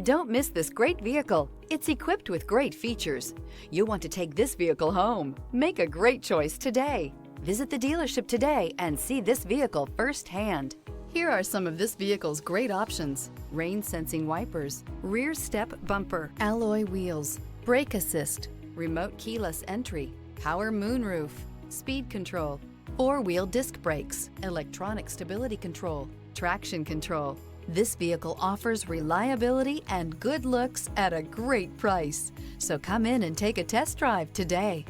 Don't miss this great vehicle. It's equipped with great features. You'll want to take this vehicle home. Make a great choice today. Visit the dealership today and see this vehicle firsthand. Here are some of this vehicle's great options: rain-sensing wipers, rear step bumper, alloy wheels, brake assist, remote keyless entry, power moonroof, speed control, four-wheel disc brakes, electronic stability control, traction control. This vehicle offers reliability and good looks at a great price. So come in and take a test drive today.